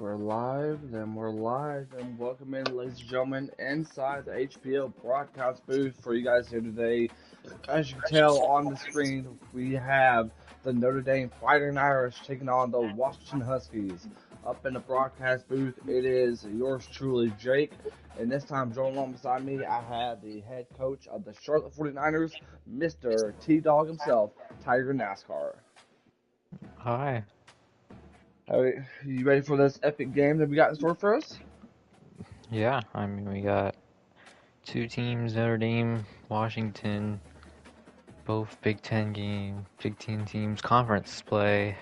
We're live, and welcome in, ladies and gentlemen, inside the HPL broadcast booth for you guys here today. As you can tell on the screen, we have the Notre Dame Fighting Irish taking on the Washington Huskies. Up in the broadcast booth, it is yours truly, Jake, and this time joining along beside me, I have the head coach of the Charlotte 49ers, Mr. T-Dog himself, Tiger NASCAR. Hi. Are you ready for this epic game that we got in store for us? Yeah, we got two teams, Notre Dame, Washington, both Big Ten teams, conference play.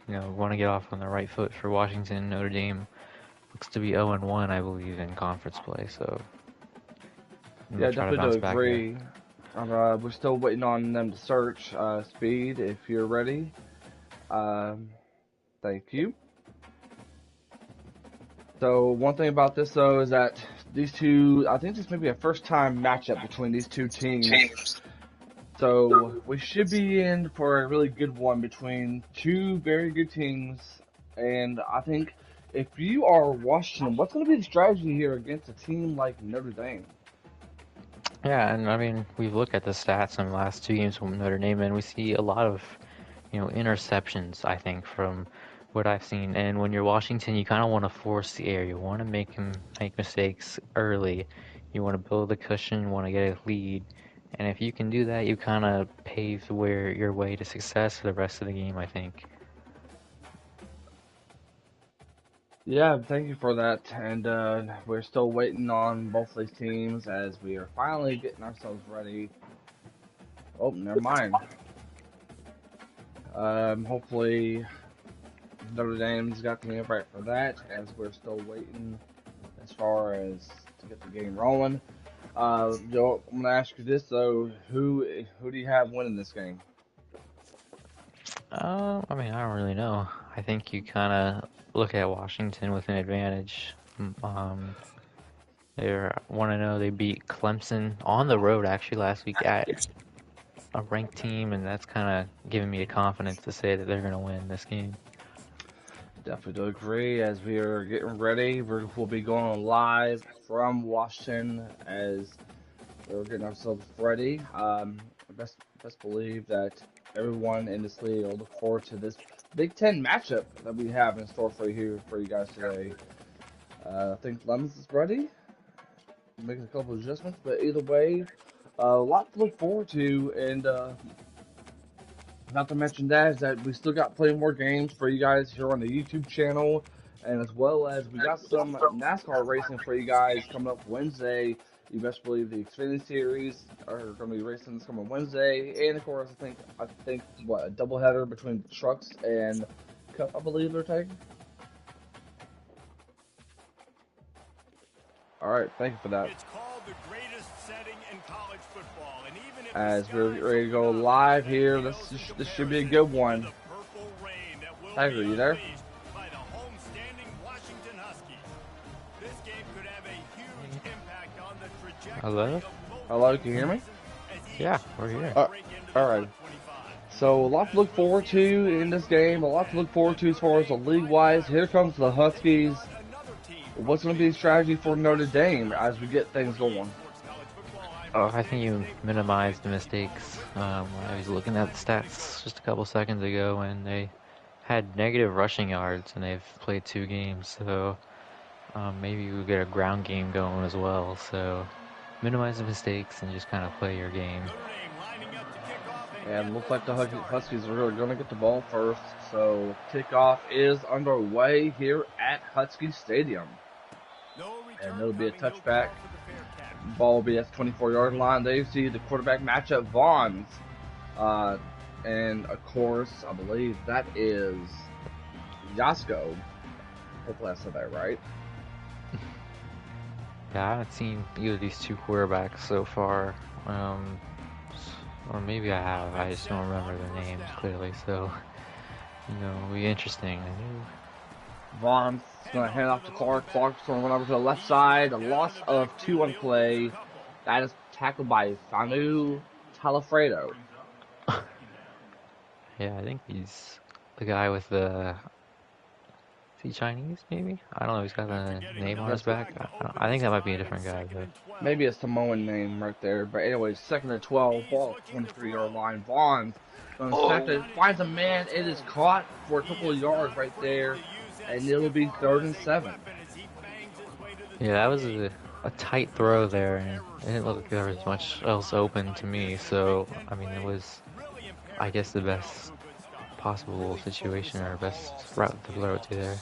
Want to get off on the right foot for Washington. Notre Dame looks to be 0-1, I believe, in conference play, so I'm Yeah, gonna try to definitely bounce do back here. agree. We're still waiting on them to search speed. If you're ready, um, thank you. So one thing about this though is that these two, I think this may be a first time matchup between these two teams. So we should be in for a really good one between two very good teams. And I think if you are Washington, what's going to be the strategy here against a team like Notre Dame? Yeah, and we've looked at the stats in the last two games from Notre Dame, and we see a lot of interceptions, I think, from what I've seen. And when you're Washington, you kind of want to force the air. You want to make him make mistakes early. You want to build a cushion, you want to get a lead. And if you can do that, you kind of pave your way to success for the rest of the game, I think. Yeah, thank you for that. And we're still waiting on both these teams as we are finally getting ourselves ready. Oh, never mind. Hopefully Notre Dame's got the invite for that, as we're still waiting as far as to get the game rolling. Joe, I'm gonna ask you this though: who do you have winning this game? I don't really know. I think you kind of look at Washington with an advantage. They want to know they beat Clemson on the road actually last week at a ranked team, and that's kind of giving me the confidence to say that they're going to win this game. Definitely do agree. As we are getting ready, we'll be going live from Washington as we're getting ourselves ready. Best believe that everyone in this league will look forward to this Big Ten matchup that we have in store for you guys today. I think Lemons is ready, making a couple of adjustments, but either way, a lot to look forward to, and not to mention that is that we still got plenty more games for you guys here on the YouTube channel, and as well as we got some NASCAR racing for you guys coming up Wednesday. You best believe the Xfinity Series are going to be racing this coming Wednesday, and of course I think what a doubleheader between trucks and Cup, I believe they're taking. All right, thank you for that. It's called the greatest setting in college football, and even if As we're ready to go live here, this should be a good one. Tiger, you there? By the home-standing Washington Huskies. This game could have a huge impact on the trajectory Hello? of Hello, can you hear me? Yeah, we're here. All right. So a lot to look forward to in this game. A lot to look forward to as far as the league-wise. Here comes the Huskies. What's going to be the strategy for Notre Dame as we get things going? Oh, I think you minimize the mistakes. I was looking at the stats just a couple seconds ago, and they had negative rushing yards, and they've played two games, so maybe you get a ground game going as well. So minimize the mistakes and just kind of play your game. And looks like the Huskies are really going to get the ball first. So kickoff is underway here at Husky Stadium. And it'll be a touchback. Ball will be at the 24-yard line. There you see the quarterback matchup, Vaughns. And of course, I believe that is Yasko. Hopefully I said that right. Yeah, I haven't seen either of these two quarterbacks so far. Or maybe I have. I just don't remember their names clearly. So, it'll be interesting. Vaughn's going to hand off to Clark. Clark's going to run over to the left side. A loss of 2 on play. That is tackled by Fanu Talafredo. Yeah, I think he's the guy with the Is he Chinese, maybe? I don't know. He's got a name on his That's back. I think that might be a different guy, but maybe a Samoan name right there. But anyway, second and 12, ball 23-yard line. Vaughn's going to snap it, finds a man. It is caught for a couple of yards right there, and it'll be 3rd and 7. yeah, that was a tight throw there, and it didn't look like there was much else open to me. So, I mean, it was, I guess, the best possible situation or best route to throw it to there.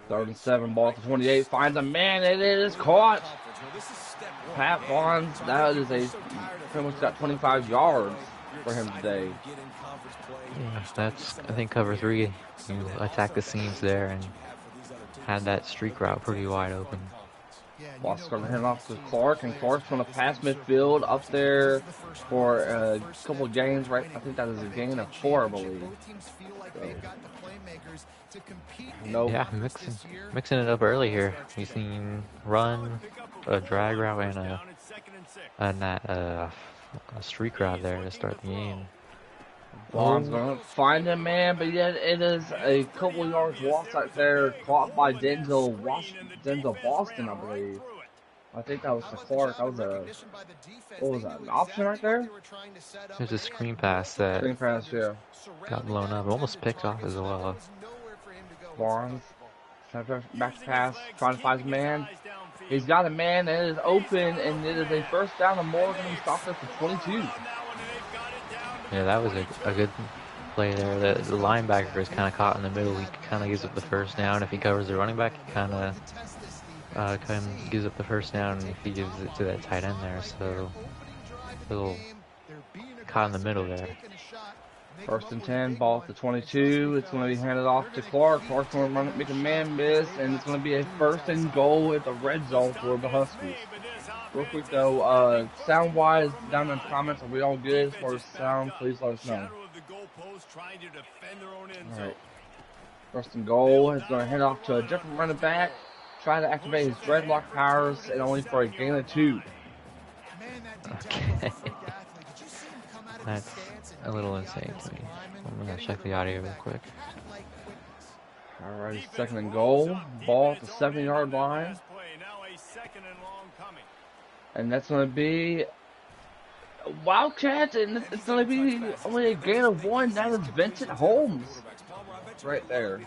3rd and 7, ball to 28, finds a man, and it is caught. Pat Vaughn, that is pretty much got 25 yards for him today. Yeah, that's, I think, cover 3. You attack the seams there and had that streak route pretty wide open. Ball's going to hand off to Clark, and Clark's going to pass midfield up there for a couple of gains, right? I think that is a gain of 4, I believe. So, nope. Yeah, mixing it up early here. We've seen run, a drag route, and a streak route there to start the game. Vaughn's going to find him, man, but yet it is a couple yards lost right there, caught by Denzel Boston, I believe. I think that was to Clark. That was what was that, an option right there? There's a screen pass that Yeah. got blown up, almost picked off as well. Barnes, back pass, trying to find his man. He's got a man, and it is open, and it is a first down to Morgan. He stopped it for 22. Yeah, that was a good play there. The linebacker is kind of caught in the middle. He kind of gives up the first down. If he covers the running back, he kind of gives up the first down if he gives it to that tight end there. So a little caught in the middle there. 1st and 10, ball to 22. It's going to be handed off to Clark. Clark's going to make a man miss, and it's going to be a 1st and goal at the red zone for the Huskies. Real quick though, sound-wise, down in the comments, are we all good as far as sound? Please let us know. Alright. 1st and goal is going to hand off to a different running back. Trying to activate his dreadlock powers, and only for a gain of 2. Okay. That's a little insane to me. I'm going to check the audio real quick. Alright, 2nd and goal. Ball at the 7-yard line. And that's going to be Wildcats, and it's going to be only a gain of 1. That is Vincent Holmes right there.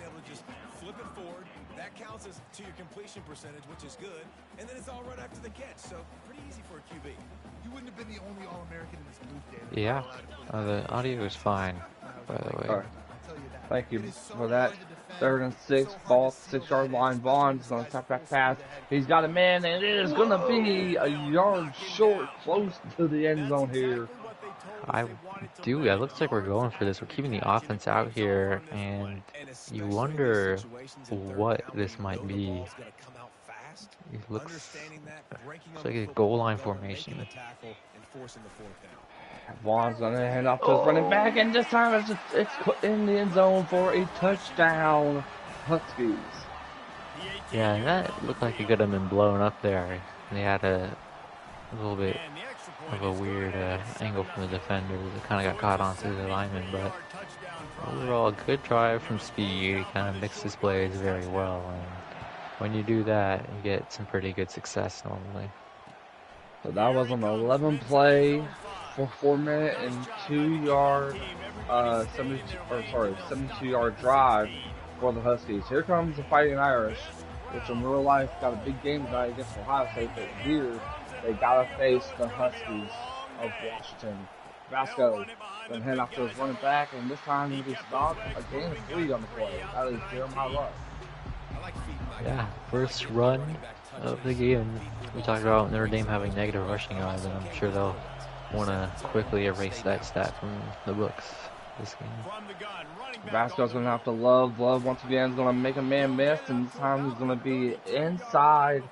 To your completion percentage, which is good, and then it's all right after the catch, so pretty easy for a QB. You wouldn't have been the only All-American in this booth, David. Yeah, the audio is fine, by the way. All right. Thank you for that. 3rd and 6, ball 6-yard line. Vaughn's going to tap back pass. He's got a man, and it is going to be a yard short, close to the end zone here. It looks like we're going for this. We're keeping the offense out here, and you wonder what this might be. It looks like a goal line formation. Vaughn's going to hand off to his running back, and this time it's in the end zone for a touchdown, Huskies. Yeah, and that looked like it could have been blown up there. They had a little bit of a weird angle from the defender that kind of got caught onto the lineman, but overall, a good drive from speed. He kind of mixes plays very well, and when you do that, you get some pretty good success normally. So that was an 11-play for 4-minute and 2-yard, 72-yard drive for the Huskies. Here comes the Fighting Irish, which in real life got a big game tonight against Ohio State, but here they gotta face the Huskies of Washington. Vasco then head off to his running back, and this time he just stopped a gain of 3 on the play. That is Jeremiah Love. Yeah, first run of the game. We talked about Notre Dame having negative rushing yards, and I'm sure they'll want to quickly erase that stat from the books this game. Vasco's going to have to love. Love once again is going to make a man miss, and this time he's going to be inside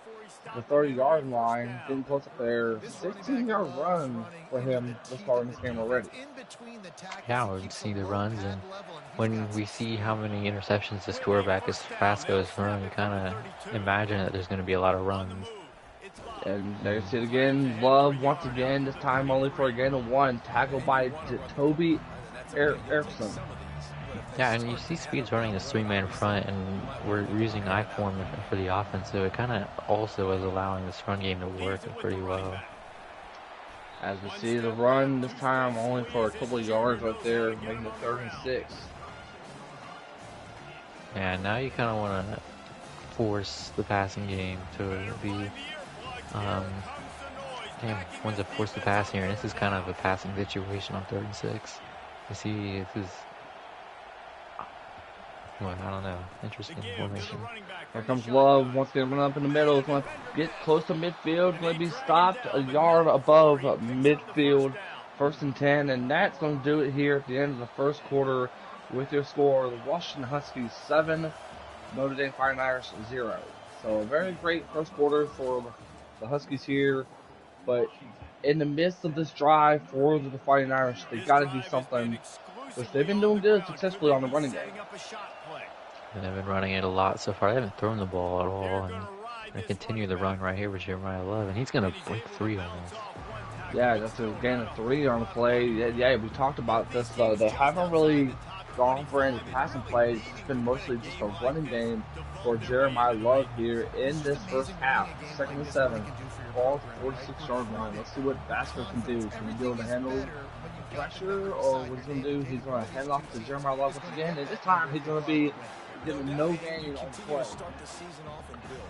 the 30-yard line, getting close up there. 16-yard run for him this far in this game already. Yeah, we see the runs, and when we see how many interceptions this quarterback is Vasco is throwing, we kind of imagine that there's going to be a lot of runs. And there you see it again. Love once again, this time only for a gain of 1. Tackled by Toby Erickson. Yeah, and you see Speed's running this three-man front, and we're using I-form for the offense, so it kind of also is allowing this run game to work pretty well. As we see the run this time only for a couple of yards right there, making it 3rd and 6. Yeah, now you kind of want to force the passing game to be, want to force the pass here, and this is kind of a passing situation on 3rd and 6. You see, this is, well, I don't know, interesting formation. Here comes Love, wants to run up in the middle, is going to get close to midfield, going to be stopped a yard above midfield, 1st and 10, and that's going to do it here at the end of the first quarter with your score, the Washington Huskies 7, Notre Dame Fighting Irish 0. So a very great first quarter for the Huskies here, but in the midst of this drive for the Fighting Irish, they got to do something, which they've been doing good successfully on the running game. And they've been running it a lot so far. They haven't thrown the ball at all, and they continue the run right here with Jeremiah Love, and he's going to break 3 almost. Yeah, that's a gain of 3 on the play. Yeah, we talked about this, though. They haven't really gone for any passing plays. It's been mostly just a running game for Jeremiah Love here in this first half. 2nd and 7, ball to 46-yard line. Let's see what Vasco can do. Can he be able to handle pressure, or what he's going to do? He's going to hand off to Jeremiah Love once again, and this time he's going to be getting no gain on the play.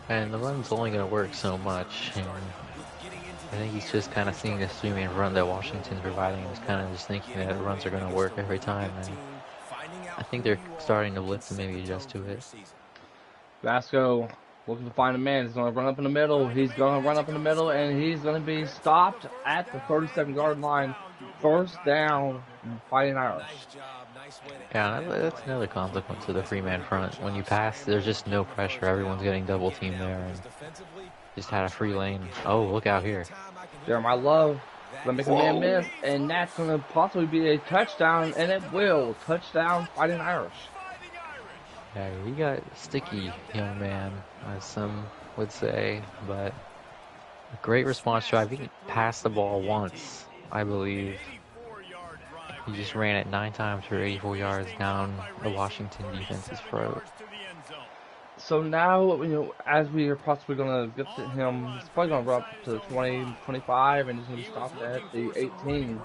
And the run's only going to work so much, and I think he's just kind of seeing this three-man run that Washington's providing. He's kind of just thinking that the runs are going to work every time, and I think they're starting to blitz and maybe adjust to it. Vasco looking to find a man. He's going to run up in the middle. He's going to run up in the middle, and he's going to be stopped at the 37-yard line. 1st down, Fighting Irish. Yeah, that's another consequence of the three-man front. When you pass, there's just no pressure. Everyone's getting double-teamed there, and just had a free lane. Oh, look out here. Jeremiah Love going to make a man miss, and that's going to possibly be a touchdown, and it will. Touchdown, Fighting Irish. Yeah, he got sticky, young man, as some would say, but a great response drive. He passed the ball once, I believe. He just ran it 9 times for 84 yards down the Washington defense's throat. So now, as we are possibly going to get to him, he's probably going to run up to the 20, 25, and he's going to be stopped at the 18.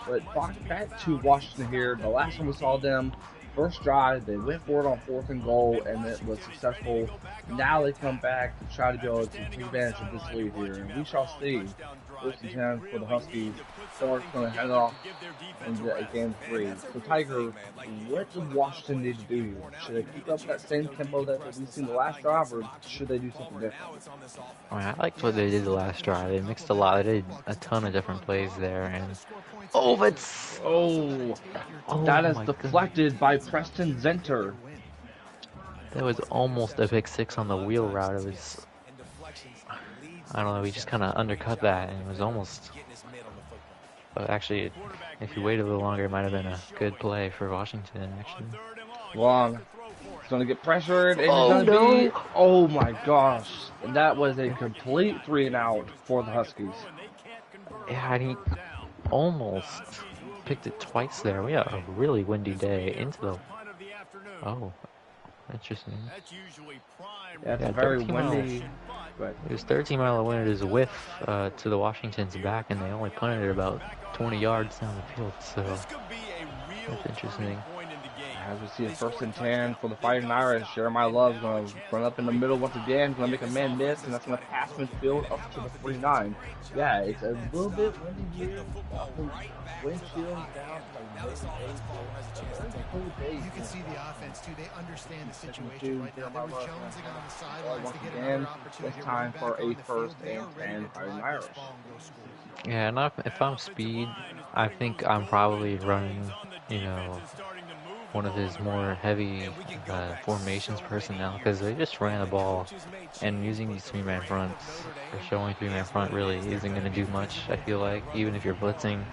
But back to Washington here. The last time we saw them, first drive, they went for it on 4th and goal, and it was successful. Now they come back to try to be able to take advantage of this lead here. And we shall see. 1st and 10 for the Huskies. Stark's going to head off in game 3. So, Tiger, what does Washington need to do here? Should they keep up that same tempo that we've seen the last drive, or should they do something different? I liked what they did the last drive. They mixed a lot. They did a ton of different plays there, and that is deflected by Preston Zenter. That was almost a pick 6 on the wheel route. It was, I don't know, he just kind of undercut that, and it was almost, but actually, if you waited a little longer, it might have been a good play for Washington, actually. Long. He's going to get pressured, and oh my gosh. That was a complete 3-and-out for the Huskies. Yeah, and he almost picked it twice there. We had a really windy day into the, interesting. Yeah, it's very windy. But it was 13-mile wind. It was a whiff to the Washington's back, and they only punted it about 20 yards down the field. So that's interesting. As we see a 1st and 10 for the Fighting Irish, Jeremiah Love's going to run up in the middle once again. He's going to make a man miss, and that's going to pass midfield up to the 49. Yeah, it's a little bit windy here. Windshield down You can see the offense too. They understand the situation right now. They were jonesing on the sidelines to get another opportunity. It's time for a 1st and 10 Fighting Irish. Yeah, and if I'm Speed, I think I'm probably running, one of his more heavy formations personnel, because they just ran the ball, and using these three-man fronts, or showing three-man front really isn't going to do much, I feel like, even if you're blitzing.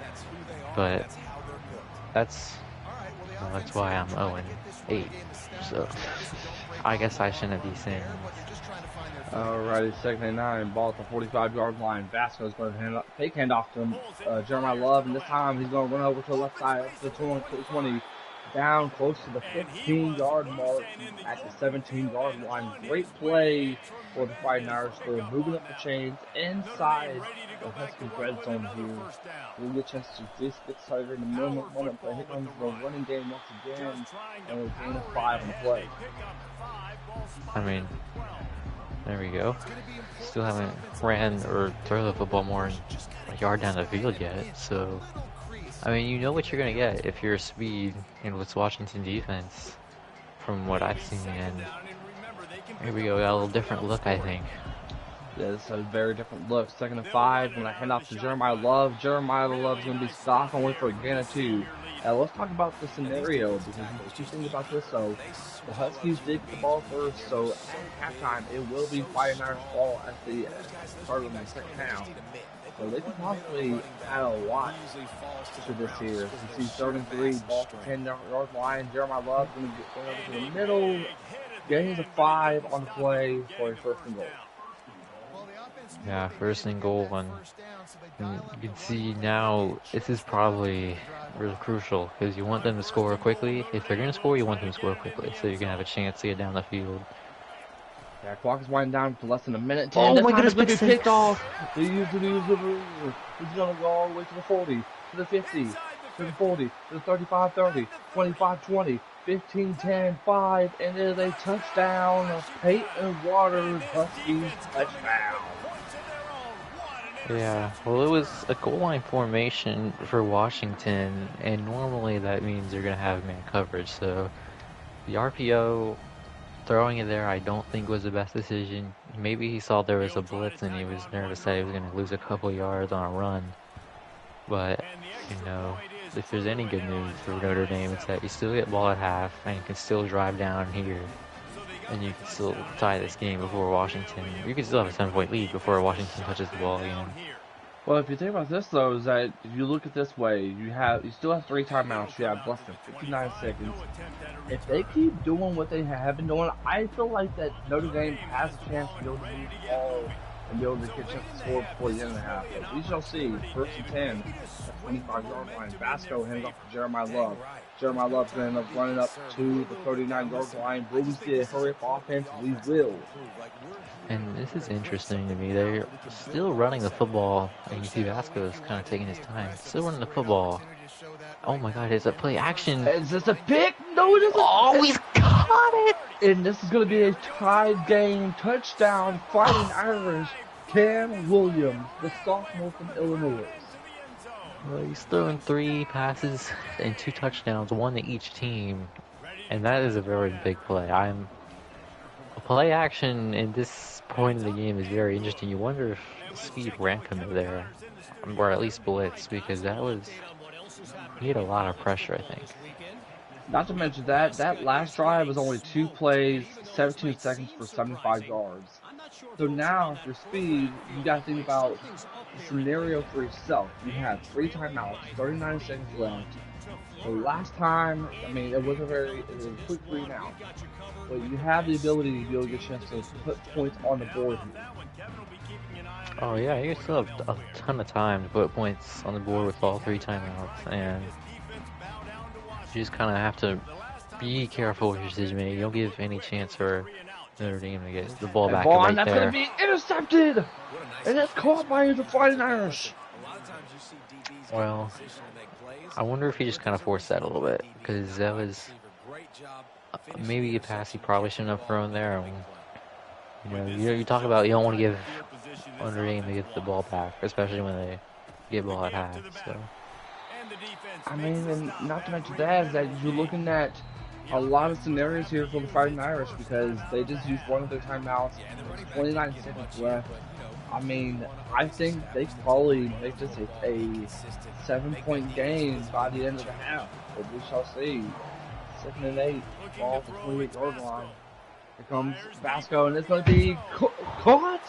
But that's why I'm 0-8. So I guess I shouldn't be saying this. Alrighty, 2nd and 9, ball at the 45-yard line. Vasco is going to hand off to him, Jeremiah Love, and this time he's going to run over to the left side, up to the 20. down close to the 15-yard mark at the 17-yard line. Great play for the Fighting Irish. They're moving up the chains inside the Husky red zone here. We'll get a chance to just get started in a moment, but here comes the running game once again, and a gain of 5 on the play. I mean, there we go. Still haven't ran or thrown the football more than a yard down the field yet, so I mean, you know what you're gonna get if you're speed and with Washington defense, from what I've seen. And here we go, got a little different look, I think. Yeah, this is a very different look. 2nd and 5. When I hand off to Jeremiah Love, Jeremiah Love's going to be stopped only for a gain of 2. Now let's talk about the scenario, because the two things about this, so the Huskies did get the ball first, so at halftime it will be Fighting Irish ball at the start of the second half. So they can possibly add a lot to this here. You see 3rd and 3, ball for 10-yard line. Jeremiah Love's going to get over to the middle. Gains of 5 on the play for a 1st and goal. Yeah, 1st and goal, and you can see now this is probably really crucial because you want them to score quickly. If they're going to score, you want them to score quickly so you can have a chance to get down the field. Yeah, clock is winding down for less than a minute. 10. Oh This my time goodness, it's going to be big picked off. He's going to go all the way to the 40, to the 50, to the 40, to the 35, 30, 25, 20, 15, 10, 5, and it is a touchdown. Peyton Waters, Huskies touchdown. Yeah, well, it was a goal line formation for Washington, and normally that means you're going to have man coverage. So the RPO, throwing it there, I don't think was the best decision. Maybe he saw there was a blitz and he was nervous that he was going to lose a couple yards on a run. But, you know, if there's any good news for Notre Dame, it's that you still get ball at half and you can still drive down here. And you can still tie this game before Washington. You can still have a 7-point lead before Washington touches the ball again. Well, if you think about this, though, is that if you look at this way, you still have 3 timeouts. You have less than 59 seconds. If they keep doing what they have been doing, I feel like that Notre Dame has a chance to be able to move the ball and be able to get a chance to score before the end of the half. But we shall see. 1st and 10 at 25-yard line. Vasco hands off to Jeremiah Love. Jeremiah Love's going to end up running up to the 39-yard line. Will we see a hurry-up offense? We will. And this is interesting to me. They're still running the football, and you see Vasco's kind of taking his time. Still running the football. Oh my God, it's a play action. Is this a pick? No, it isn't. Oh, he's caught it! And this is going to be a tied game. Touchdown, Fighting Irish. Cam Williams, the sophomore from Illinois. Well, he's throwing 3 passes and 2 touchdowns, 1 to each team. And that is a very big play. A play action in this point of the game is very interesting. You wonder if speed ramped him there, or at least blitz, because he had a lot of pressure, I think. Not to mention that last drive was only 2 plays, 17 seconds for 75 yards. So now, for speed, you got to think about the scenario for yourself. You have 3 timeouts, 39 seconds left. So last time, I mean, it was a quick 3 now. But you have the ability to be able to get a chance to put points on the board here. Oh yeah, you still have a ton of time to put points on the board with all 3 timeouts, and you just kind of have to be careful with your decision making. You don't give any chance for Notre Dame to get the ball back right that's there. going to be intercepted! And it's caught by the Fighting Irish. Well, I wonder if he just kind of forced that a little bit, because that was maybe a pass he probably shouldn't have thrown there. You talk about you don't want to give Notre Dame to get the ball back, especially when they get ball at half. So. I mean, and not to mention that, is that you're looking at a lot of scenarios here for the Fighting Irish because they just used one of their timeouts. There's 29 seconds left. I mean, I think they could probably make this a 7-point game by the end of the half. But we shall see. 2nd and 8, ball for 28-yard line. Here comes Vasco, and it's going to be caught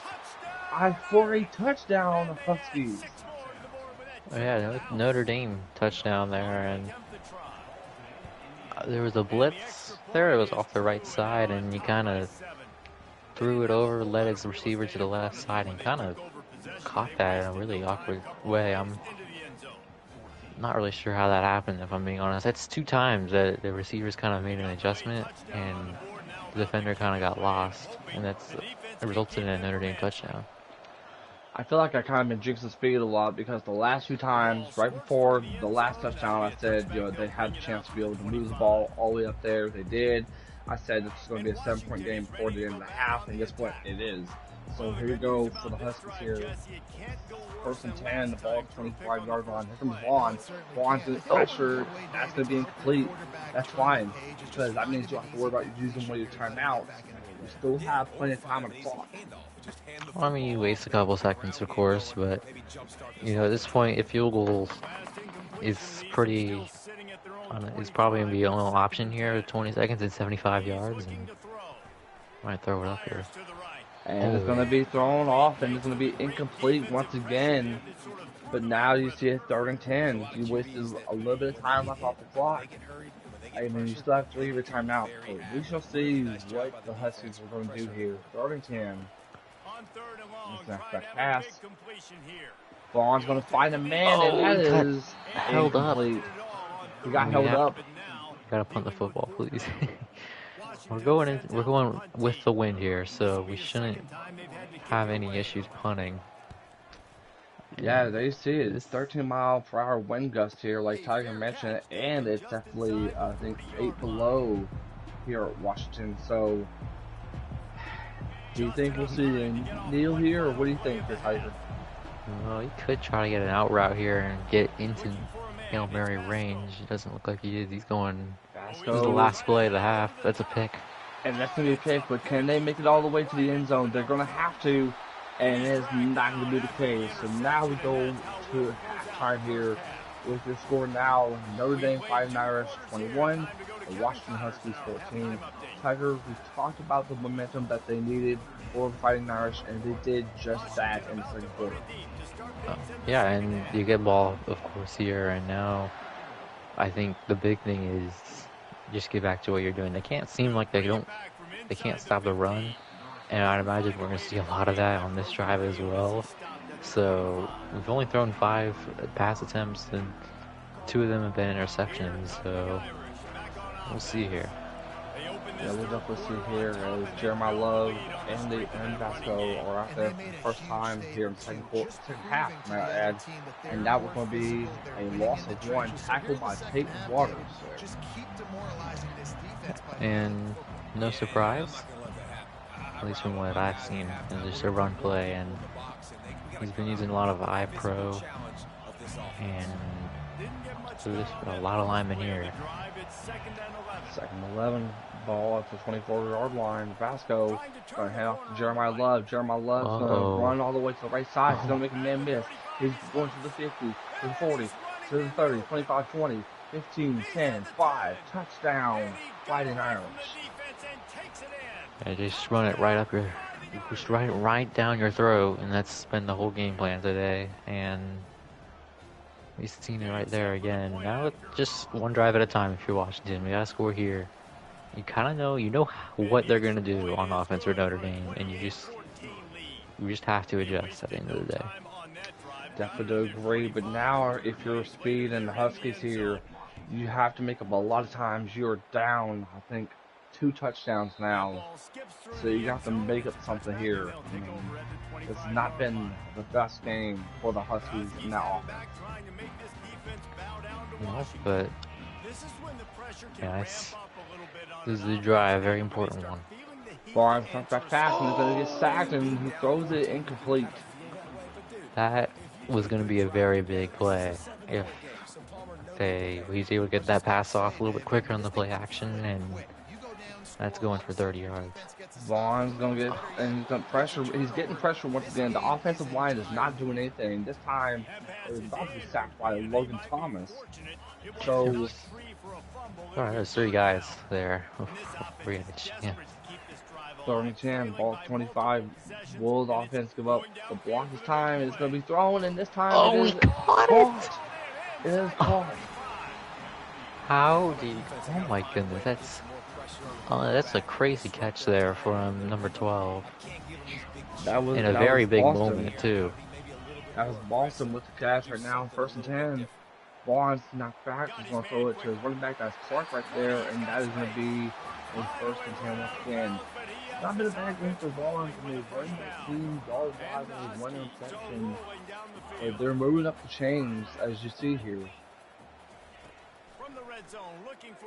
for a touchdown, Huskies. Oh, yeah, Notre Dame touchdown there, and there was a blitz there. It was off the right side, and he kind of threw it over, led his receiver to the left side, and kind of caught that in a really awkward way. not really sure how that happened, if I'm being honest. That's 2 times that the receivers kind of made an adjustment, and the defender kind of got lost, and that's it resulted in a Notre Dame touchdown. I feel like I kind of been jinxing speed a lot because the last 2 times, right before the last touchdown, I said, they had a chance to be able to move the ball all the way up there. They did. I said it's going to be a 7-point game before the end of the half, and guess what? It is. So here we go for the Huskies here. 1st and 10, the ball 25-yard line. Here comes Vaughn. Vaughn's going to pressure. That's going to be incomplete. That's fine, because that means you don't have to worry about using one of your timeouts. You still have plenty of time on the clock. Well, I mean, you waste a couple seconds, of course, but at this point, if field goal is is probably gonna be the only option here. 20 seconds and 75 yards, and might throw it up here. And it's going to be thrown off, and it's going to be incomplete once again. But now you see it 3rd and 10. You wasted a little bit of time left off the clock. I mean, you still have 3 of your timeout. So we shall see what the Huskies are going to do here. 3rd and 10. That pass. Vaughn's going to find a man, and that is held incomplete. He got held up. Gotta punt the football, please. We're going with the wind here, so we shouldn't have any issues punting. Yeah, they see it. It's 13-mile-per-hour wind gust here, like Tiger mentioned, and it's definitely, I think, 8 below here at Washington. So, do you think we'll see a kneel here, or what do you think, Tiger? Well, he could try to get an out route here and get into Hail Mary range. It doesn't look like he is. He's going. This is the last play of the half. That's a pick. And that's going to be a pick, but can they make it all the way to the end zone? They're going to have to, and it is not going to be the case. So now we go to halftime here with your score now. Notre Dame Fighting Irish 21, the Washington Huskies 14. Tiger, we talked about the momentum that they needed for the Fighting Irish, and they did just that in the 2nd quarter. Yeah, and you get ball, of course, here, and now I think the big thing is just get back to what you're doing. They can't seem like they can't stop the run, and I'd imagine we're going to see a lot of that on this drive as well. So we've only thrown 5 pass attempts, and 2 of them have been interceptions, so we'll see here. Yeah, we'll definitely see here as Jeremiah Love and Vasco are out there for the first time here in the second half, might I add. And that was going to be a loss of 1, tackled by Tate Waters. And no surprise, at least from what I've seen, it's just a run play, and he's been using a lot of iPro, and so there's a lot of linemen here. 2nd and 11, ball at the 24-yard line. Vasco going to head off to Jeremiah Love. Jeremiah Love's going to run all the way to the right side. He's going to make a man miss. He's going to the 50, to the 40, to the 30, 25, 20, 15, 10, 5, touchdown, Fighting Irish. And just run it right up your, just right down your throat, and that's been the whole game plan today. And we've seen it right there again. Now it's just one drive at a time. If you're Washington, we gotta score here. You kind of know, what they're gonna do on offense for Notre Dame, and you just have to adjust at the end of the day. Definitely agree, but now if you're Speed and the Huskies here, you have to make up a lot of times. You're down, I think, 2 touchdowns now, so you have to make up something here. It's not been the best game for the Huskies in that offense. No, but yeah, this is the drive, very important one. Barnes comes back fast and he's going to get sacked, and he throws it incomplete. That was going to be a very big play if he's able to get that pass off a little bit quicker on the play action, and that's going for 30 yards. Vaughn's going to get, and he's going to pressure. He's getting pressure once again. The offensive line is not doing anything. This time, it was about to be sacked by Logan Thomas. So, all right, there's 3 guys there. We're going to chance. 3rd and 10, ball 25. Wolves offense give up the block this time. It's going to be thrown, and this time he caught it. It is caught. How do you? Oh my goodness, that's a crazy catch there from number 12. That was in a very big moment too. That was Boston with the catch right now, 1st and 10. Vaughn's not back. He's going to throw it to his running back. That's Clark right there, and that is going to be a first and 10 once again. It's not been a bad game for Vaughn. I mean, running that team, yard-wise, only one interception. But they're moving up the chains, as you see here.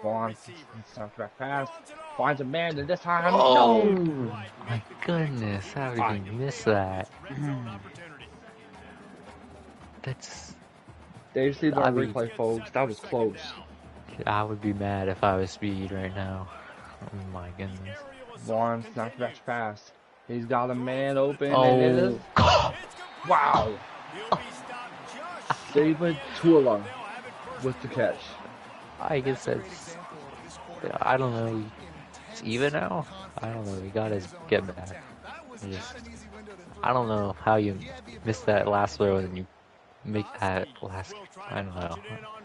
Vaughn snaps back pass, finds a man, and this time, Oh no! my goodness, how did he miss that? That's. They see the replay, folks. That was close. I would be mad if I was Speed right now. Oh my goodness. Vaughn snaps back pass. He's got a man open, Oh. and it is. Wow! David Tula with the catch. I guess that's. I don't know. It's even now? I don't know. He got his get back. I don't know how you missed that last throw and you make that last. I don't know.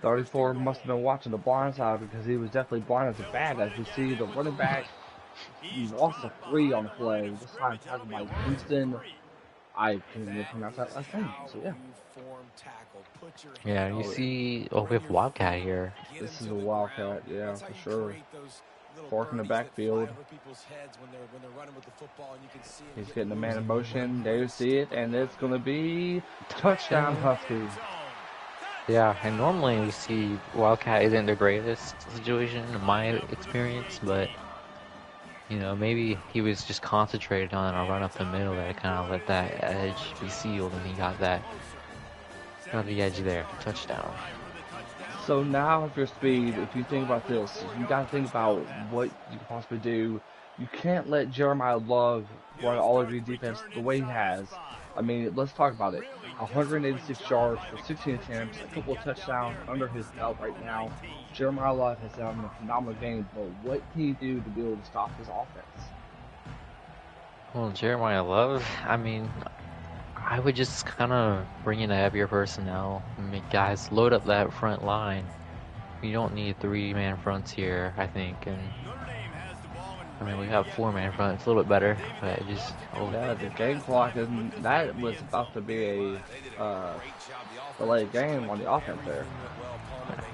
34 must have been watching the blind side because he was definitely blind as a bat. As we see the running back, he lost a 3 on the play. This time tackled by Houston. I can't even pronounce that last name. So yeah. Yeah, you see. Oh, we have Wildcat here. This is a Wildcat, yeah, for sure. Fork in the backfield. He's getting the man in motion. There you see it, and it's going to be touchdown Huskies. Yeah, and normally we see Wildcat isn't the greatest situation in my experience, but you know, maybe he was just concentrated on a run up the middle that kind of let that edge be sealed, and he got the edge there, touchdown. So now, if you're Speed, if you think about this, you got to think about what you can possibly do. You can't let Jeremiah Love run all of your defense the way he has. I mean, let's talk about it. 186 yards for 16 attempts, a couple of touchdowns under his belt right now. Jeremiah Love has done a phenomenal game, but what can he do to be able to stop his offense? Well, Jeremiah Love, I mean, I would just kind of bring in a heavier personnel and make guys load up that front line. You don't need 3-man fronts here, I think, and I mean, we have 4-man front. It's a little bit better, but it just. Oh, yeah, the game clock isn't. That was about to be a delayed game on the offense there.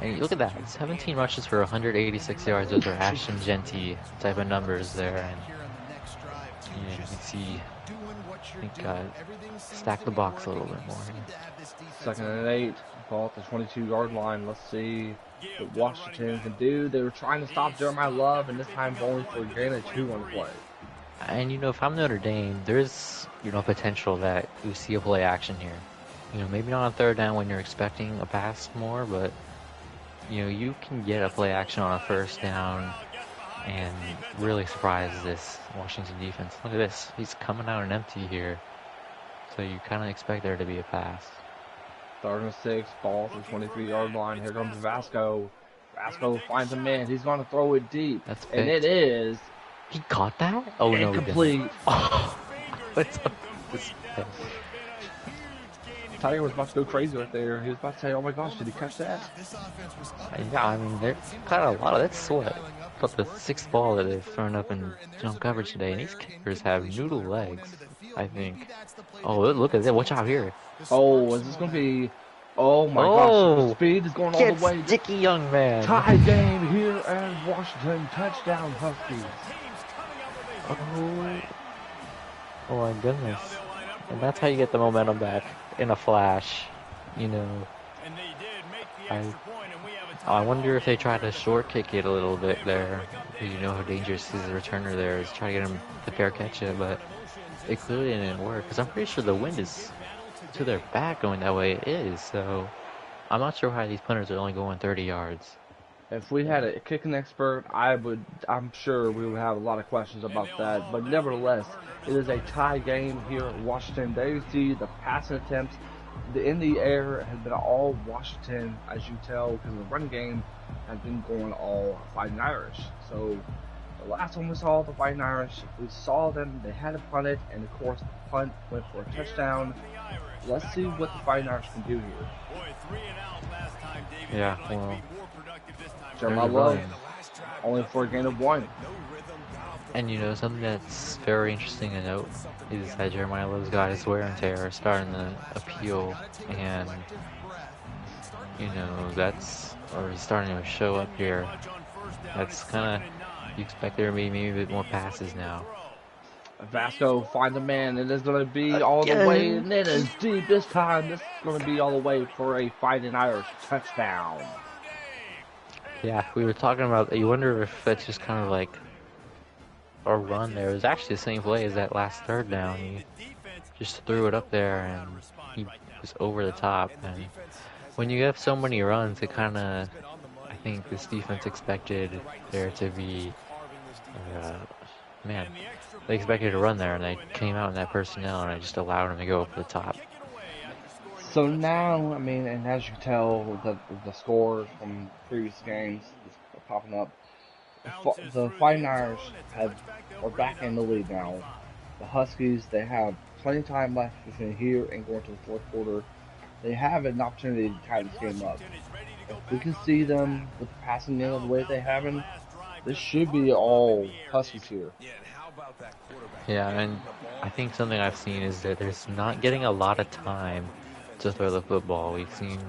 And you look at that, 17 rushes for 186 yards. Those are Ashton Genty type of numbers there, and you can see. I think stack the box a little bit more. 2nd and 8, ball at the 22-yard line. Let's see what Washington can do. They were trying to stop Jeremiah Love, and this time only for a gain of 2 on the play. And if I'm Notre Dame, there's potential that we see a play action here. Maybe not on 3rd down when you're expecting a pass more, but you can get a play action on a 1st down and really surprise this Washington defense. Look at this. He's coming out an empty here. So you kind of expect there to be a pass. 3rd and 6, ball to the 23-yard line. Here comes Vasco. Vasco finds a man. He's going to throw it deep. That's and it is. He caught that? Oh, no. Incomplete. Oh, what's up? Tiger was about to go crazy right there. He was about to say, oh my gosh, did he catch that? Yeah, I mean, there's kind of a lot of that's what? About the 6th ball that they've thrown up in jump coverage today, and these kickers have noodle legs, I think. Oh, look at that. Watch out here. Oh, is this going to be... Oh my gosh, Speed is going all the way. Sticky young man. Tie game here at Washington. Touchdown, Huskies. Oh my goodness. And that's how you get the momentum back in a flash, I wonder if they try to short kick it a little bit there. How dangerous his returner there is. Try to get him to fair catch it, but it clearly didn't work. Because I'm pretty sure the wind is to their back going that way. It is, so I'm not sure why these punters are only going 30 yards. If we had a kicking expert, I'm sure we would have a lot of questions about that. But nevertheless, it is a tie game here at Washington. There you see the passing attempts in the air has been all Washington, as you tell, because the running game has been going all Fighting Irish. So the last time we saw the Fighting Irish, we saw them, they had to punt it, and of course the punt went for a touchdown. Let's see what the Fighting Irish can do here. Yeah, well, Jeremiah Love, only for a gain of 1. And something that's very interesting to note is that Jeremiah Love's got his wear and tear starting to appeal, and you know, that's already starting to show up here. That's kind of, you expect there to be maybe a bit more passes now. Vasco find a man. It is going to be all the way, Again. and it is deep this time. This is going to be all the way for a Fighting Irish touchdown. Yeah, we were talking about, you wonder if that's just kind of like a run there. It was actually the same play as that last third down. He just threw it up there and he was over the top. And when you have so many runs, it kind of, I think this defense expected there to be, uh, man, they expected to run there and they came out in that personnel and I just allowed him to go over the top. So now, I mean, and as you can tell with the scores from previous games popping up, the Fighting Irish are back in the lead now. The Huskies, they have plenty of time left between here and going to the fourth quarter. They have an opportunity to tie this game up. If we can see them with the passing game of the way they have been, this should be all Huskies here. Yeah, and I think something I've seen is that there's not getting a lot of time to throw the football. We've seen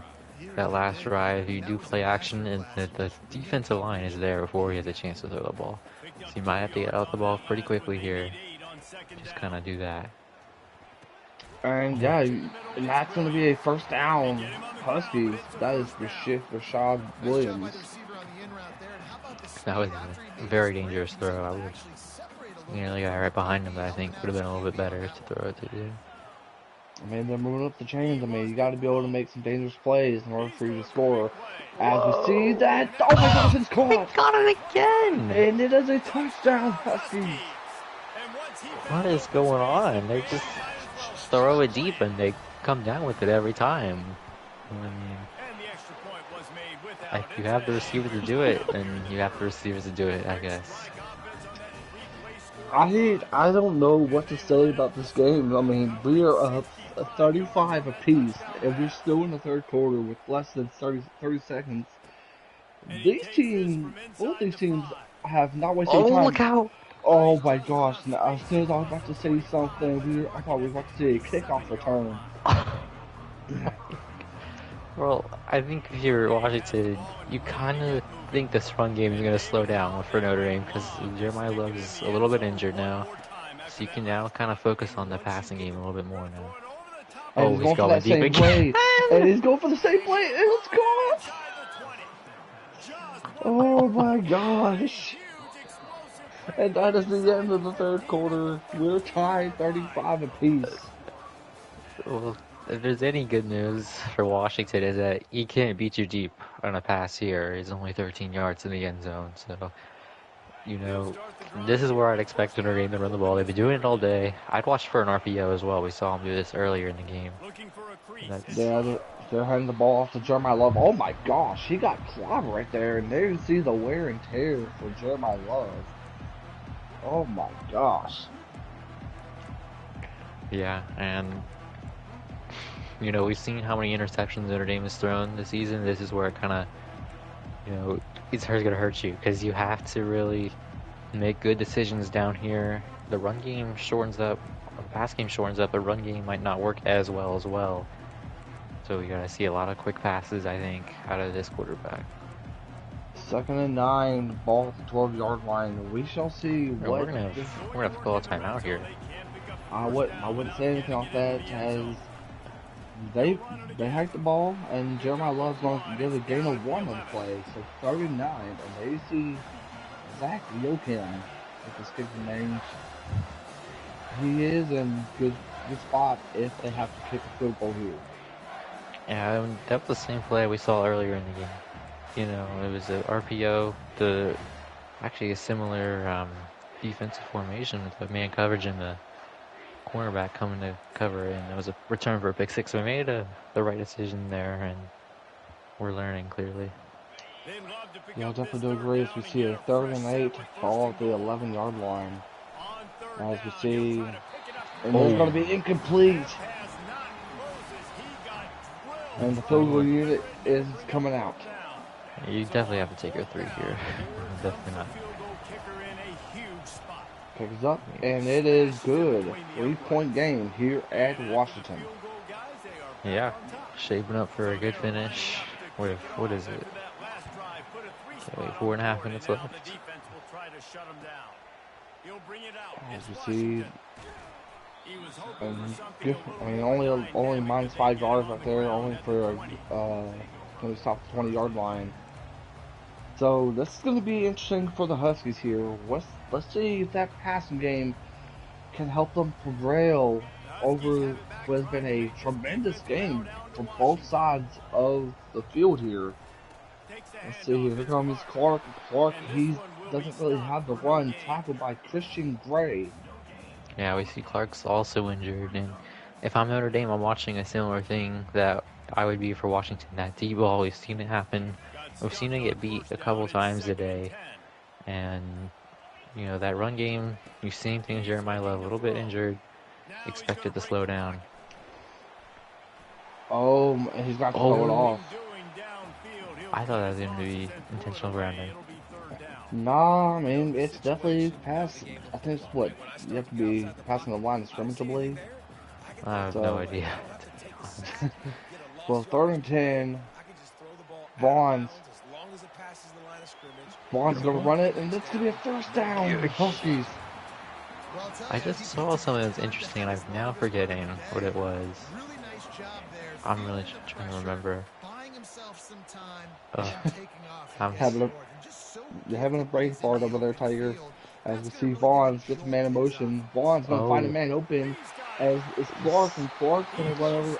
that last drive, you do play action, and the defensive line is there before he has a chance to throw the ball. So you might have to get out the ball pretty quickly here. Just kind of do that. And yeah, and that's going to be a first down, Huskies. That is Rashad Williams. That was a very dangerous throw. I would nearly got right behind him, but I think would have been a little bit better to throw it to do. I mean, they're moving up the chains. I mean, you got to be able to make some dangerous plays in order for you to score. As we see that, oh my gosh, it's caught! They got it again! And it is a touchdown, Huskies. What is going on? They just throw it deep and they come down with it every time. I mean, if you have the receivers to do it, then you have the receivers to do it, I guess. I don't know what to say about this game. I mean, we are up 35 apiece, and we're still in the third quarter with less than 30 seconds. Both these teams have not wasted time. Oh, look out! Oh my gosh, now, as soon as I was about to say something, I thought we were about to see a kickoff return. Well, I think if you're Washington, you kind of think this run game is going to slow down for Notre Dame because Jeremiah Love is a little bit injured now. So you can now kind of focus on the passing game a little bit more now. And he's going deep again. And he's going for the same play, and it's gone! Oh my gosh! And that is the end of the third quarter. We're tied 35 apiece. Well, if there's any good news for Washington is that he can't beat you deep on a pass here. He's only 13 yards in the end zone. So, you know, this is where I'd expect Notre Dame to run the ball. They've been doing it all day. I'd watch for an RPO as well. We saw him do this earlier in the game. Yeah, they're handing the ball off to Jeremiah Love. Oh my gosh, he got clobbered right there. And there you see the wear and tear for Jeremiah Love. Oh my gosh. Yeah, and you know, we've seen how many interceptions Notre Dame has thrown this season. This is where it kind of, you know, it's going to hurt you because you have to really make good decisions down here. The run game shortens up, the pass game shortens up, the run game might not work as well. So we got to see a lot of quick passes, I think, out of this quarterback. 2nd and 9, ball at the 12-yard line. We shall see what. We're gonna have to call a timeout here. I wouldn't say anything off that, as they hiked the ball, and Jeremiah Love's going to get a gain of 1 on the play, so 39, and they see Zach Yokin with his kicking range. He is in good spot if they have to kick a field goal here. Yeah, that was the same play we saw earlier in the game. You know, it was an RPO, actually a similar defensive formation with the man coverage and the cornerback coming to cover, and it was a return for a pick 6. So we made the right decision there, and we're learning clearly. Yeah, I'll definitely do agree. As we see a 3rd and 8, ball at the 11-yard line. As we see, and it's going to be incomplete. And the field goal unit is coming out. You definitely have to take your 3 here. Definitely not. Picks up, and it is good. 3-point game here at Washington. Yeah, shaping up for a good finish with, what is it? Okay, wait, 4.5 minutes left. As you see, I mean, only minus 5 yards right there, only for when we stop the 20-yard line. So this is going to be interesting for the Huskies here. Let's see if that passing game can help them prevail over what has been a tremendous game from both sides of the field here. Let's see here. Here comes Clark. Clark, he doesn't really have the run, tackled by Christian Gray. Yeah, we see Clark's also injured, and if I'm Notre Dame, I'm watching a similar thing that I would be for Washington. That deep ball, we've seen it happen. We've seen it get beat a couple times today, and you know that run game. You've seen things. Jeremiah Love a little bit injured. Expected to slow down. Oh, he's got to throw it off. I thought that was going to be intentional grounding. Nah, I mean, it's definitely past. I think it's what? You have to be passing the line of scrimmage, I believe. I have no idea. Well, 3rd and 10. Vaughn's going to run it, and that's going to be a first down. Huskies. I just saw something that's interesting, and I'm now forgetting what it was. I'm really trying to remember. Having a break forward over there, Tiger. As we see Vaughn's gets man in motion. Vaughn's going to find a man open. As it's Clark, and Clark's going to run over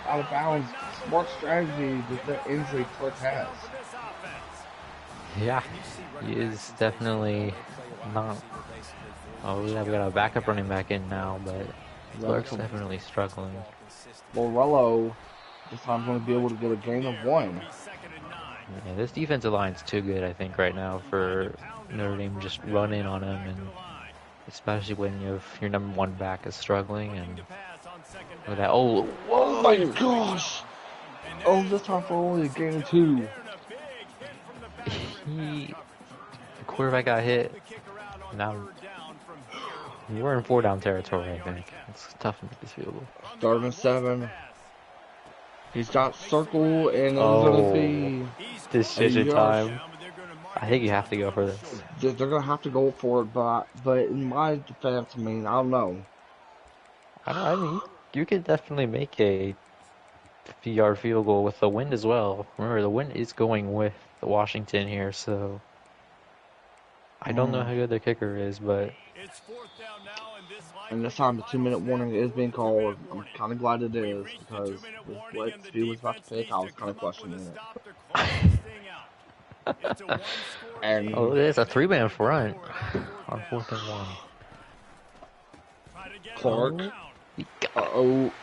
out of bounds. Smart strategy with the injury Clark has. Yeah, he is definitely not. Oh, yeah, we got a backup running back in now, but Clark's definitely struggling. Morello this time going to be able to get a gain of 1. Yeah, this defensive line's too good, I think, right now for Notre Dame to just run in on him, and especially when your number 1 back is struggling. And with that, oh my gosh! Oh, this time for only a gain of 2. The quarterback got hit. Now we're in 4-down territory, I think. It's tough to make this field goal. 3rd and 7. He's got circle, and it's going to be decision time. I think you have to go for this. They're going to have to go for it, but in my defense, I mean, I don't know. I mean, you could definitely make a 50-yard field goal with the wind as well. Remember, the wind is going with the Washington here, so I don't know how good their kicker is, but and this time the 2-minute warning is being called. I'm kind of glad it is, because with what Speed was about to pick, I was kind of questioning it. And oh, it is a 3-man front on 4th and 1. Clark.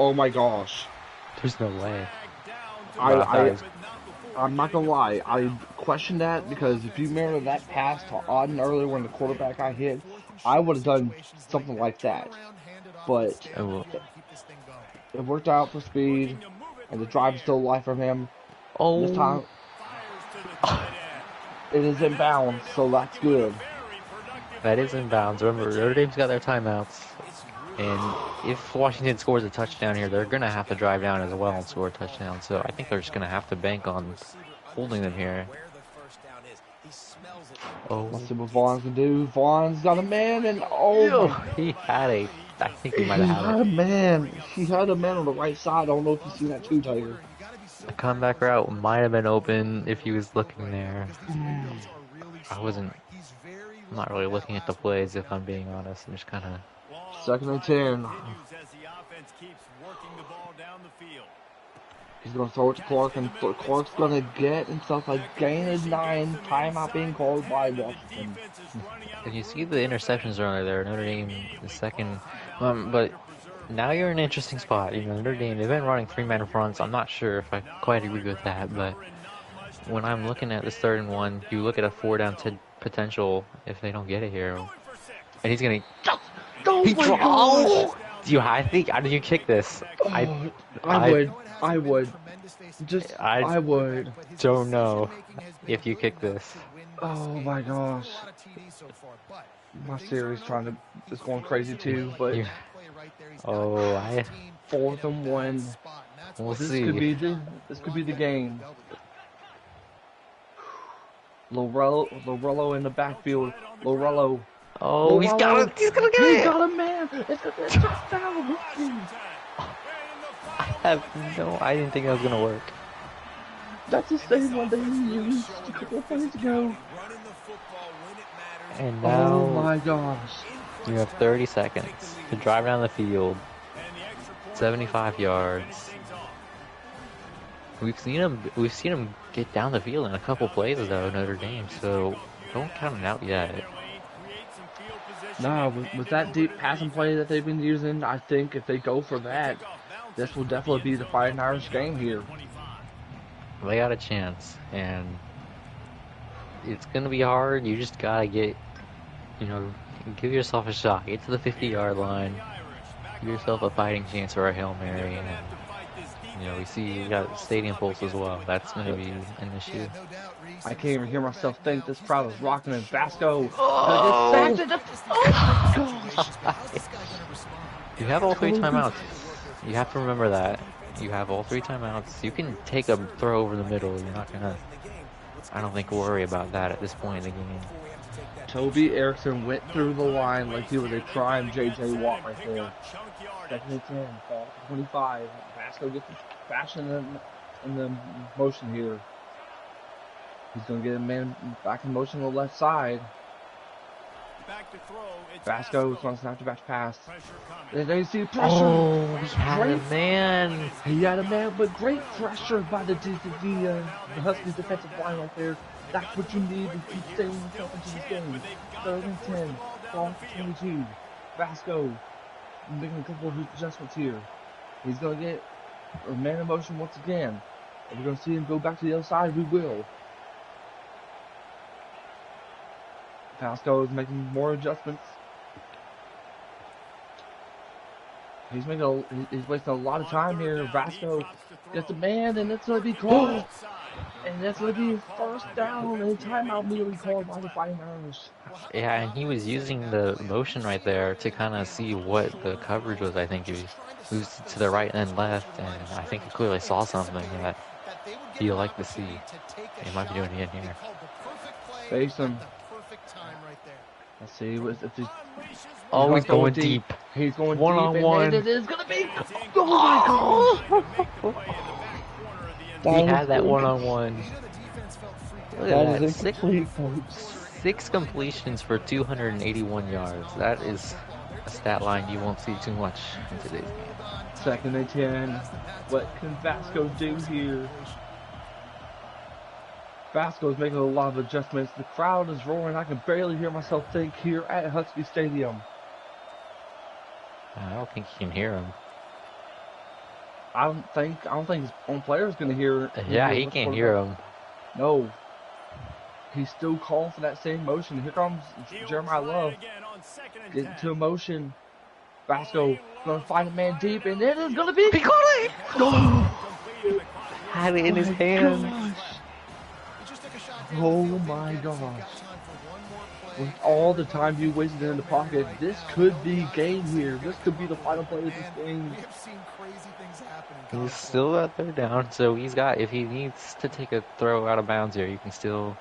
Oh my gosh. There's no way. I'm not gonna lie. I questioned that because if you remember that pass to Auden earlier when the quarterback got hit, I would have done something like that. But it worked out for Speed, and the drive is still alive from him. Oh, this time it is in bounds, so that's good. That is in bounds. Remember, Notre Dame's got their timeouts. And if Washington scores a touchdown here, they're going to have to drive down as well and score a touchdown. So I think they're just going to have to bank on holding them here. Oh, let's see what Vaughn's going to do. Vaughn's got a man, and he had a... I think he might have had a man. He had a man on the right side. I don't know if you see that too, Tiger. The comeback route might have been open if he was looking there. I'm not really looking at the plays, if I'm being honest. I'm just kind of... 2nd and 10. He's going to throw it to Clark, and Clark's going to get himself a gain of 9. Timeout being called by Washington. And you see the interceptions earlier there. Notre Dame, the second. But now you're in an interesting spot. You know, Notre Dame, they've been running 3-man fronts. I'm not sure if I quite agree with that, but when I'm looking at this 3rd and 1, you look at a 4-down potential if they don't get it here. And he's going to... I think, how do you kick this? I would. I would don't know if you kick this. Oh my gosh. My series is going crazy too, but 4th and 1. We'll this see. This could be the game. Lorello in the backfield. Lorello. Oh, he's got Lorello. it! He's gonna He get it! got a man. It's a touchdown. I didn't think that was gonna work. That's the same one they used a couple of plays ago. And Oh now my gosh. you have 30 seconds to drive down the field. 75 yards. We've seen him get down the field in a couple plays though, Notre Dame, so don't count it out yet. Nah, with that deep passing play that they've been using, I think if they go for that, this will definitely be the Fighting Irish game here. They got a chance, and it's gonna be hard. You just gotta get, give yourself a shot. Get to the 50-yard line. Give yourself a fighting chance or a Hail Mary, and we see you got stadium pulse as well. That's gonna be an issue. I can't even hear myself think. This crowd is rocking in Vasco. Oh! Oh! You have all 3 timeouts. You have to remember that. You have all 3 timeouts. You can take a throw over the middle. You're not gonna, I don't think, worry about that at this point in the game. Toby Erickson went through the line like he was a prime J.J. Watt right there. Second and 10, 25. Vasco gets the fashion in the motion here. He's going to get a man back in motion on the left side. Vasco is going to snap the back pass. And then you see pressure. Oh, he had a man. He had a man, but great pressure by the Huskies defensive line right there. That's what you need to keep staying yourself into this game. 3rd and 10, 22. Vasco making a couple of adjustments here. He's going to get a man in motion once again. If we're going to see him go back to the other side, we will. Vasco is making more adjustments. He's wasting a lot of time here. Vasco gets a man, and it's going to be called. And that's going to be first down and timeout immediately called by the Fighting Irish. Yeah, and he was using the motion right there to kind of see what the coverage was. I think he was to the right and left, and I think he clearly saw something that he'd like to see. He might be doing it here. Face him. Let's see if he's. Oh, he's going deep. He's going one-on-one. And it is going to be. Oh my gosh! He had that one-on-one. Look at that. Six completions for 281 yards. That is a stat line you won't see too much in today's game. 2nd and 10. What can Vasco do here? Vasco's making a lot of adjustments. The crowd is roaring. I can barely hear myself think here at Husky Stadium. I don't think you can hear him. I don't think his own player's gonna hear. Yeah, he can't hear him. No. He's still calling for that same motion. Here comes Jeremiah Love. Getting to a motion. Vasco gonna find a man deep, and it is gonna be. He got it! Oh. Had it in his hand. Gosh. Oh my gosh. With all the time you wasted in the pocket, this could be game here. This could be the final play of this game. He's still got 3rd down, so he's got, if he needs to take a throw out of bounds here, you can still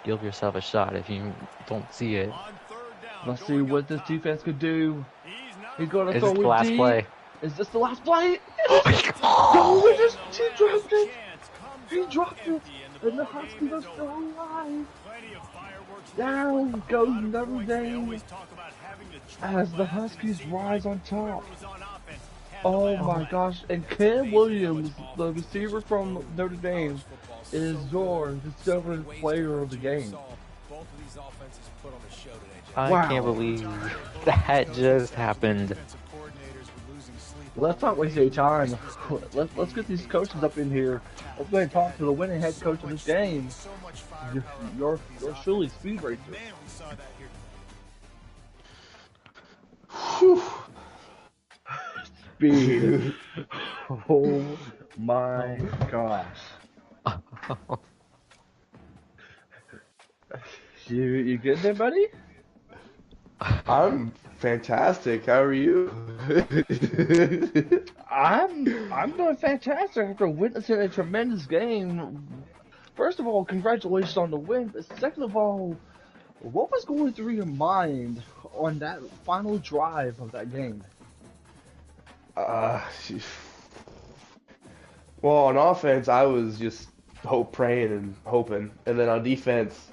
give yourself a shot if you don't see it. Let's see what this defense could do. He's going to Is throw this it the last deep. play? Is this the last play? Oh, he dropped it. He dropped it. And the Huskies are still alive. Down goes Notre Dame as the Huskies rise on top. Oh my gosh. And Cam Williams, the receiver from Notre Dame, is your discovered player of the game. I can't believe that just happened. Let's not waste any time. Let's get these coaches up in here. Let's go ahead and talk to the winning head coach of this game. You're surely Speed Racer. Speed. Oh my gosh. You good there, buddy? I'm fantastic. How are you? I'm doing fantastic after witnessing a tremendous game. first of all, congratulations on the win. But second of all, what was going through your mind on that final drive of that game? Uh, well, on offense, I was just praying and hoping, and then on defense,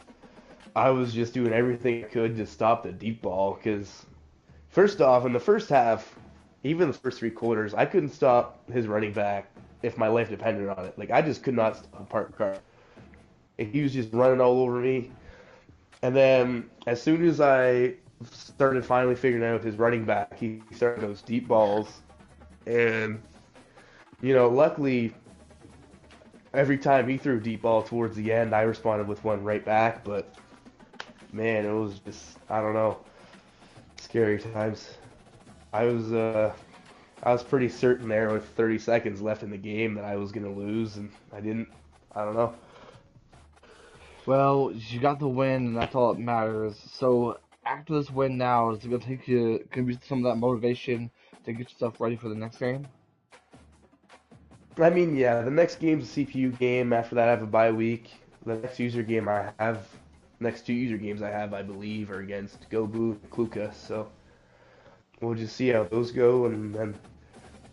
I was just doing everything I could to stop the deep ball. Because first off, in the first half, even the first 3 quarters, I couldn't stop his running back if my life depended on it. Like I just could not stop Parker. He was just running all over me. And then as soon as I started finally figuring out his running back, he started those deep balls. And, luckily, every time he threw a deep ball towards the end, I responded with one right back. But, man, it was just, I don't know, scary times. I was pretty certain there with 30 seconds left in the game that I was going to lose, and I didn't. I don't know. Well, you got the win, and that's all that matters. So after this win now, is it gonna take you, gonna be some of that motivation to get yourself ready for the next game? I mean, yeah, the next game's a CPU game. After that, I have a bye week. The next 2 user games I have, I believe, are against Gobu and Kluka. So we'll just see how those go, and then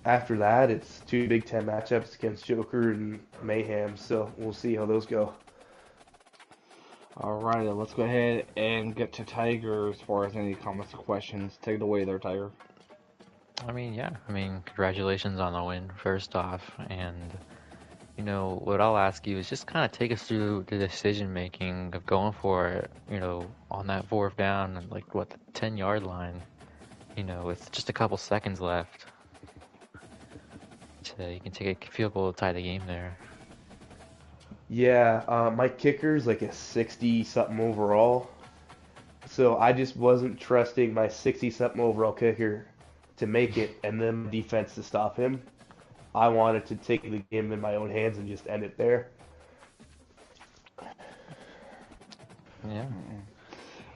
after that, it's 2 Big Ten matchups against Joker and Mayhem. So we'll see how those go. Alright, let's go ahead and get to Tiger as far as any comments or questions. Take it away there, Tiger. I mean, yeah. I mean, congratulations on the win, first off. And, what I'll ask you is just kind of take us through the decision making of going for it, on that fourth down, and like, what, the 10-yard line, with just a couple seconds left. You can take a field goal to tie the game there. Yeah, my kicker's like a 60-something overall. So I just wasn't trusting my 60-something overall kicker to make it and then defense to stop him. I wanted to take the game in my own hands and just end it there. Yeah.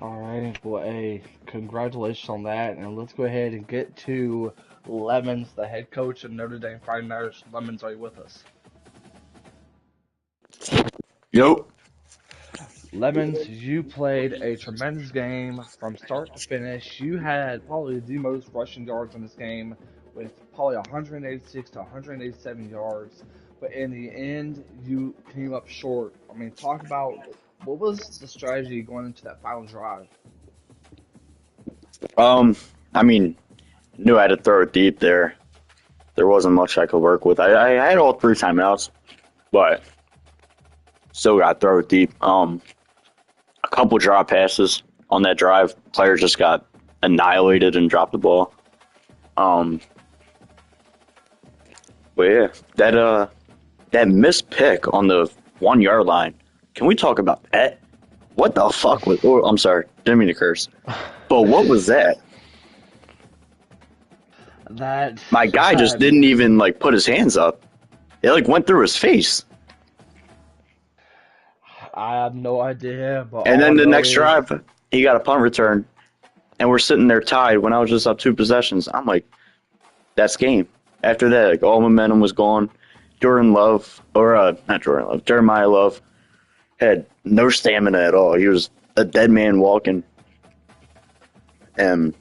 Alright, well, hey, congratulations on that, and let's go ahead and get to Lemons, the head coach of Notre Dame Fighting Irish. Lemons, are you with us? Yep. Lemons, you played a tremendous game from start to finish. You had probably the most rushing yards in this game with probably 186 to 187 yards. But in the end, you came up short. I mean, talk about what was the strategy going into that final drive? I mean, knew I had to throw it deep there. There wasn't much I could work with. I had all 3 timeouts, but still got to throw it deep. A couple drop passes on that drive. Players just got annihilated and dropped the ball. But yeah, that missed pick on the 1 yard line. Can we talk about that? What the fuck was? Oh, I'm sorry, didn't mean to curse. But what was that? My guy just didn't even like put his hands up. It like went through his face. I have no idea, but And then the next is, drive, he got a punt return, and we're sitting there tied when I was just up 2 possessions. I'm like, that's game. After that, like all momentum was gone. Jeremiah Love had no stamina at all. He was a dead man walking. And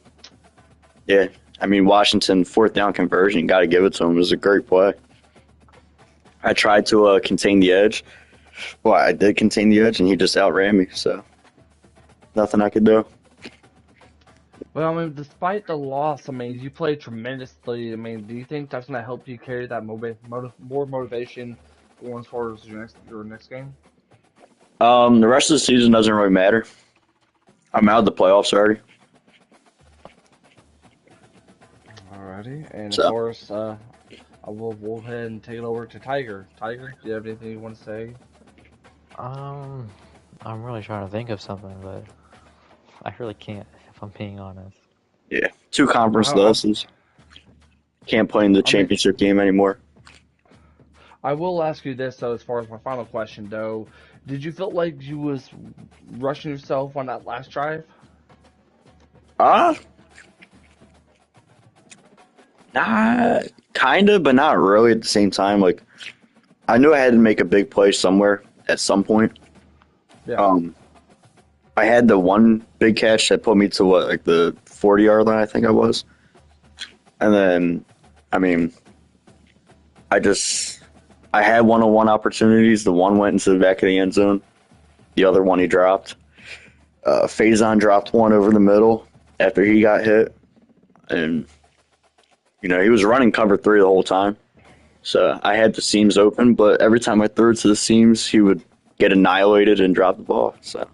yeah, I mean, Washington 4th down conversion, got to give it to him. It was a great play. I tried to contain the edge. Well, I did contain the edge, and he just outran me. So nothing I could do. well, I mean, despite the loss, I mean, you played tremendously. I mean, do you think that's going to help you carry that more motivation going as far as your next game? The rest of the season doesn't really matter. I'm out of the playoffs already. Alrighty, and So- of course, we'll go ahead and take it over to Tiger. Tiger, do you have anything you want to say? I'm really trying to think of something, but I really can't, if I'm being honest. Yeah, 2 conference Wow. losses. Can't play in the championship game anymore. I will ask you this, though, as far as my final question, though. Did you feel like you was rushing yourself on that last drive? Kind of, but not really at the same time. Like, I knew I had to make a big play somewhere, at some point. Yeah. I had the one big catch that put me to what, like the 40-yard line, I think I was. And then, I mean, I had one-on-one opportunities. The one went into the back of the end zone. The other one he dropped. Faison dropped one over the middle after he got hit. And, he was running cover 3 the whole time. So I had the seams open, but every time I threw it to the seams, he would get annihilated and drop the ball. So.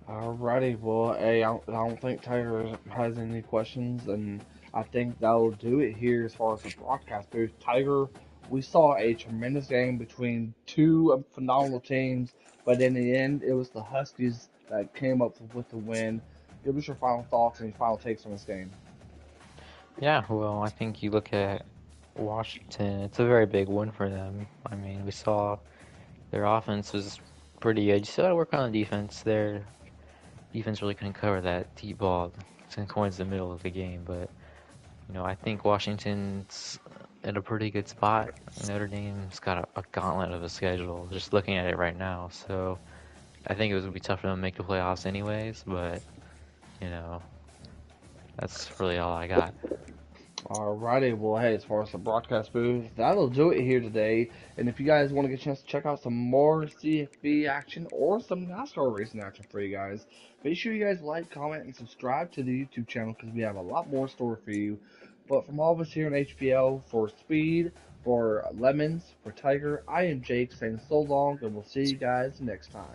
Alrighty, well, hey, I don't think Tiger has any questions, and I think that'll do it here as far as the broadcast booth. Tiger, we saw a tremendous game between two phenomenal teams, but in the end, it was the Huskies that came up with the win. Give us your final thoughts and your final takes on this game. Yeah, well, I think you look at Washington, it's a very big win for them. I mean, we saw their offense was pretty good. You still got to work on the defense. Their defense really couldn't cover that deep ball towards the middle of the game, but I think Washington's in a pretty good spot. Notre Dame's got a gauntlet of a schedule, just looking at it right now. So I think it was gonna be tough for them to make the playoffs anyways, but you know, that's really all I got. Alrighty, well, hey, as far as the broadcast booth, that'll do it here today. And if you guys want to get a chance to check out some more CFB action or some NASCAR racing action for you guys, make sure you guys like, comment, and subscribe to the YouTube channel because we have a lot more store for you. But from all of us here in HPL, for Speed, for Lemons, for Tiger, I am Jake saying so long, and we'll see you guys next time.